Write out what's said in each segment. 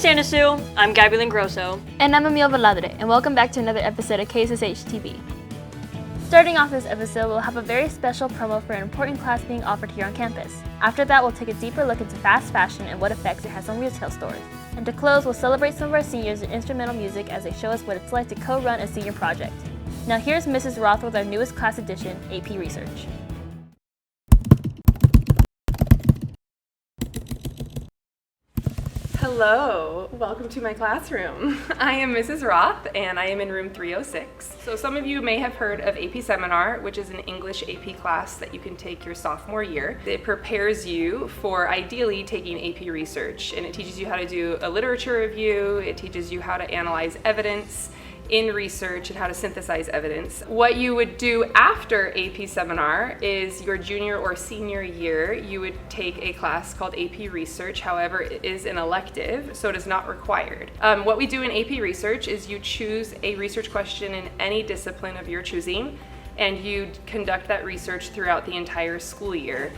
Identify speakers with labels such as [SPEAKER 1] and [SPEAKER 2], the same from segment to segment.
[SPEAKER 1] Santa Sue, I'm Gabby Lingrosso.
[SPEAKER 2] And I'm Emil Valadre, and welcome back to another episode of KSSH-TV. Starting off this episode, we'll have a very special promo for an important class being offered here on campus. After that, we'll take a deeper look into fast fashion and what effects it has on retail stores. And to close, we'll celebrate some of our seniors in instrumental music as they show us what it's like to co-run a senior project. Now here's Mrs. Roth with our newest class edition, AP Research.
[SPEAKER 3] Hello, welcome to my classroom. I am Mrs. Roth and I am in room 306. So some of you may have heard of AP Seminar, which is an English AP class that you can take your sophomore year. It prepares you for ideally taking AP Research, and it teaches you how to do a literature review, it teaches you how to analyze evidence in research and how to synthesize evidence. What you would do after AP Seminar is your junior or senior year, you would take a class called AP Research. However, it is an elective, so it is not required. What we do in AP Research is you choose a research question in any discipline of your choosing, and you conduct that research throughout the entire school year.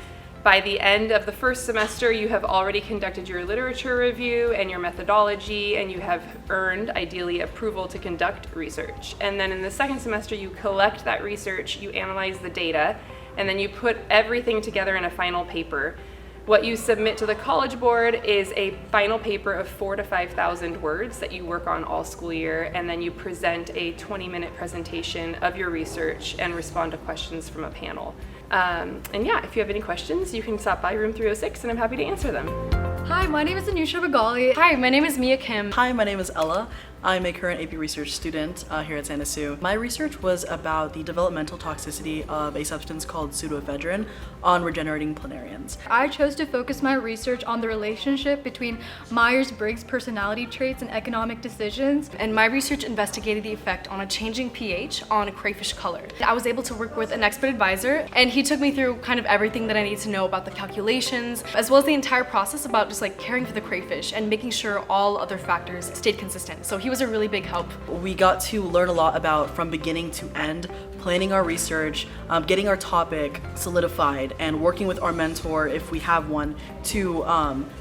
[SPEAKER 3] By the end of the first semester, you have already conducted your literature review and your methodology, and you have earned, ideally, approval to conduct research. And then in the second semester, you collect that research, you analyze the data, and then you put everything together in a final paper. What you submit to the College Board is a final paper of 4,000 to 5,000 words that you work on all school year, and then you present a 20-minute presentation of your research and respond to questions from a panel. And yeah, if you have any questions, you can stop by room 306 and I'm happy to answer them.
[SPEAKER 4] Hi, my name is Anusha Bagali.
[SPEAKER 5] Hi, my name is Mia Kim.
[SPEAKER 6] Hi, my name is Ella. I'm a current AP Research student here at Santa Sue. My research was about the developmental toxicity of a substance called pseudoephedrine on regenerating planarians.
[SPEAKER 4] I chose to focus my research on the relationship between Myers-Briggs personality traits and economic decisions.
[SPEAKER 5] And my research investigated the effect on a changing pH on a crayfish color. I was able to work with an expert advisor, and he took me through kind of everything that I need to know about the calculations, as well as the entire process about just like caring for the crayfish and making sure all other factors stayed consistent. So he was a really big help.
[SPEAKER 6] We got to learn a lot about, from beginning to end, planning our research, getting our topic solidified, and working with our mentor, if we have one, to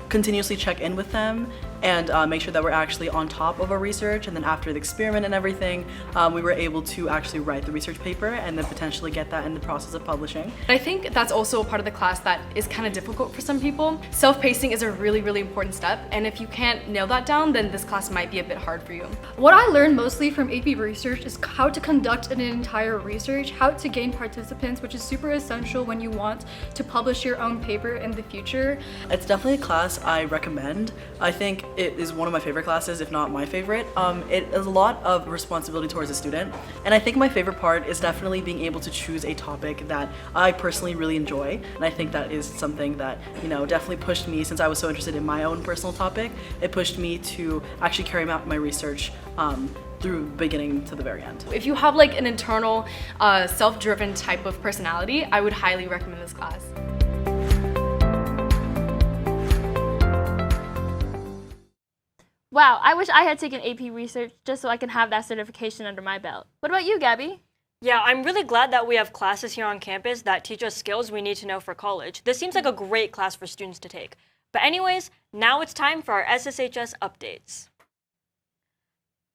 [SPEAKER 6] continuously check in with them and make sure that we're actually on top of our research. And then after the experiment and everything, we were able to actually write the research paper and then potentially get that in the process of publishing.
[SPEAKER 5] I think that's also a part of the class that is kind of difficult for some people. Self-pacing is a really, really important step, and if you can't nail that down, then this class might be a bit hard for you.
[SPEAKER 4] What I learned mostly from AP Research is how to conduct an entire research, how to gain participants, which is super essential when you want to publish your own paper in the future.
[SPEAKER 6] It's definitely a class I recommend. I think it is one of my favorite classes, if not my favorite. It is a lot of responsibility towards a student, and I think my favorite part is definitely being able to choose a topic that I personally really enjoy, and I think that is something that, you know, definitely pushed me, since I was so interested in my own personal topic, it pushed me to actually carry out my research through beginning to the very end.
[SPEAKER 5] If you have like an internal, self-driven type of personality, I would highly recommend this class.
[SPEAKER 2] Wow, I wish I had taken AP Research just so I can have that certification under my belt. What about you, Gabby?
[SPEAKER 1] Yeah, I'm really glad that we have classes here on campus that teach us skills we need to know for college. This seems like a great class for students to take. But anyways, now it's time for our SSHS updates.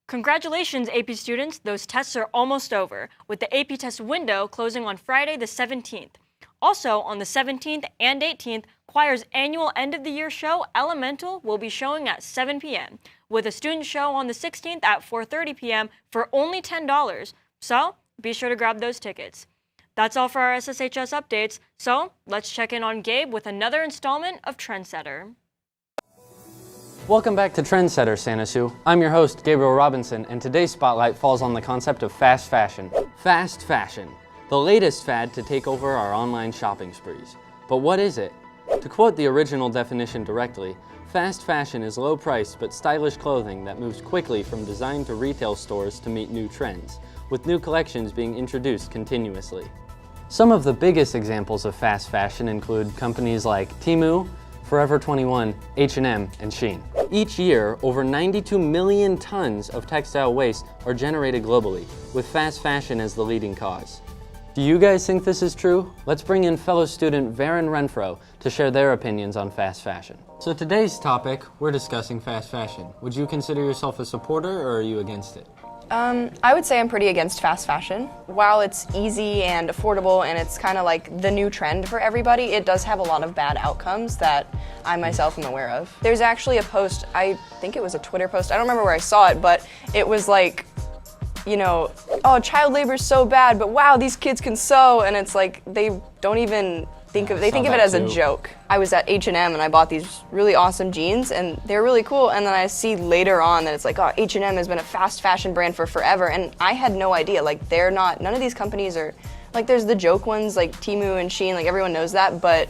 [SPEAKER 1] Congratulations, AP students. Those tests are almost over, with the AP test window closing on Friday the 17th. Also, on the 17th and 18th, Choir's annual end-of-the-year show, Elemental, will be showing at 7 p.m., with a student show on the 16th at 4:30 p.m. for only $10. So, be sure to grab those tickets. That's all for our SSHS updates, so let's check in on Gabe with another installment of Trendsetter.
[SPEAKER 7] Welcome back to Trendsetter, Santa Sue. I'm your host, Gabriel Robinson, and today's spotlight falls on the concept of fast fashion. Fast fashion, the latest fad to take over our online shopping sprees. But what is it? To quote the original definition directly, fast fashion is low-priced but stylish clothing that moves quickly from design to retail stores to meet new trends, with new collections being introduced continuously. Some of the biggest examples of fast fashion include companies like Temu, Forever 21, H&M, and Shein. Each year, over 92 million tons of textile waste are generated globally, with fast fashion as the leading cause. Do you guys think this is true? Let's bring in fellow student Varen Renfro to share their opinions on fast fashion. So today's topic, we're discussing fast fashion. Would you consider yourself a supporter or are you against it?
[SPEAKER 8] I would say I'm pretty against fast fashion. While it's easy and affordable and it's kind of like the new trend for everybody, it does have a lot of bad outcomes that I myself am aware of. There's actually a post, I think it was a Twitter post, I don't remember where I saw it, but it was like, you know, oh, child labor is so bad, but wow, these kids can sew, and it's like they don't even think of it as a joke. I was at H&M and I bought these really awesome jeans and they're really cool, and then I see later on that it's like, oh, H&M has been a fast fashion brand for forever, and I had no idea. Like, they're not, none of these companies are, like, there's the joke ones like Temu and Shein, like everyone knows that, but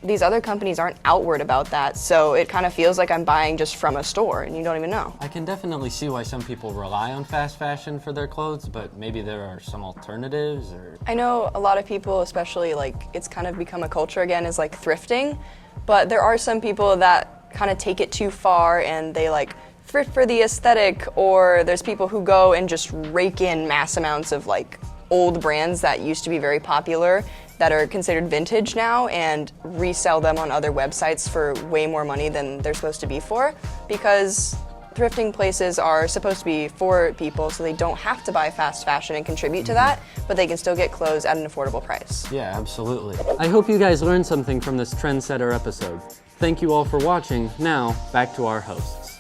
[SPEAKER 8] these other companies aren't outward about that, so it kind of feels like I'm buying just from a store and you don't even know.
[SPEAKER 7] I can definitely see why some people rely on fast fashion for their clothes, but maybe there are some alternatives or...
[SPEAKER 8] I know a lot of people, especially like it's kind of become a culture again, is like thrifting, but there are some people that kind of take it too far and they like thrift for the aesthetic, or there's people who go and just rake in mass amounts of like old brands that used to be very popular that are considered vintage now and resell them on other websites for way more money than they're supposed to be for, because thrifting places are supposed to be for people so they don't have to buy fast fashion and contribute to that, but they can still get clothes at an affordable price.
[SPEAKER 7] Yeah, absolutely. I hope you guys learned something from this trendsetter episode. Thank you all for watching. Now, back to our hosts.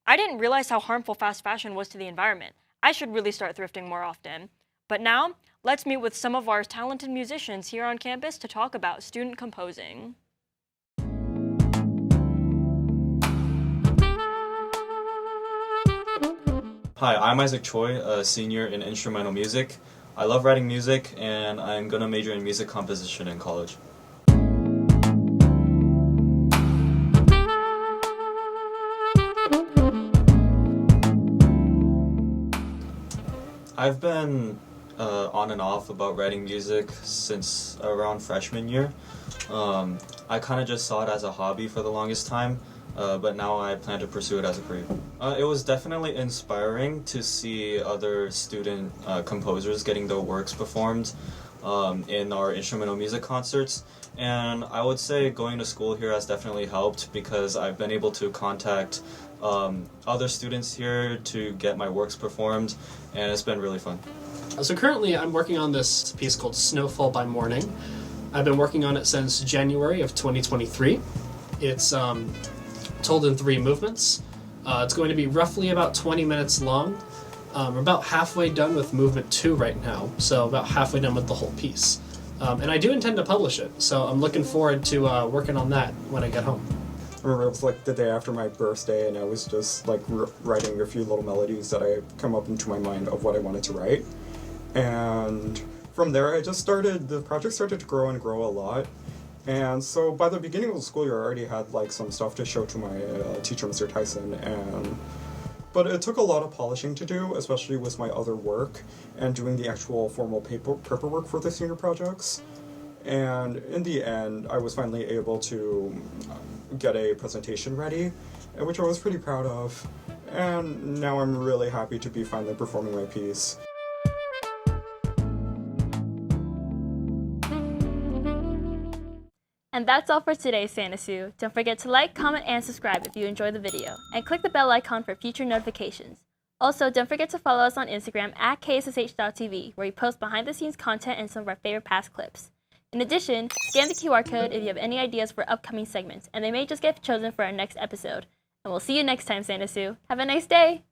[SPEAKER 1] I didn't realize how harmful fast fashion was to the environment. I should really start thrifting more often. But now, let's meet with some of our talented musicians here on campus to talk about student composing.
[SPEAKER 9] Hi, I'm Isaac Choi, a senior in instrumental music. I love writing music, and I'm gonna major in music composition in college. I've been on and off about writing music since around freshman year. I kind of just saw it as a hobby for the longest time, but now I plan to pursue it as a career. It was definitely inspiring to see other student composers getting their works performed in our instrumental music concerts, and I would say going to school here has definitely helped because I've been able to contact other students here to get my works performed, and it's been really fun.
[SPEAKER 10] So currently I'm working on this piece called Snowfall by Morning. I've been working on it since January of 2023. It's told in 3 movements. It's going to be roughly about 20 minutes long. We're about halfway done with movement 2 right now, so about halfway done with the whole piece. And I do intend to publish it, so I'm looking forward to working on that when I get home.
[SPEAKER 11] I remember it was like the day after my birthday, and I was just like writing a few little melodies that I come up into my mind of what I wanted to write. And from there, the project started to grow and grow a lot. And so by the beginning of the school year, I already had like some stuff to show to my teacher, Mr. Tyson, but it took a lot of polishing to do, especially with my other work and doing the actual formal paperwork for the senior projects. And in the end, I was finally able to get a presentation ready, which I was pretty proud of. And now I'm really happy to be finally performing my piece.
[SPEAKER 2] And that's all for today, Santa Sue. Don't forget to like, comment, and subscribe if you enjoyed the video, and click the bell icon for future notifications. Also, don't forget to follow us on Instagram at KSSH.TV, where we post behind-the-scenes content and some of our favorite past clips. In addition, scan the QR code if you have any ideas for upcoming segments, and they may just get chosen for our next episode. And we'll see you next time, Santa Sue. Have a nice day!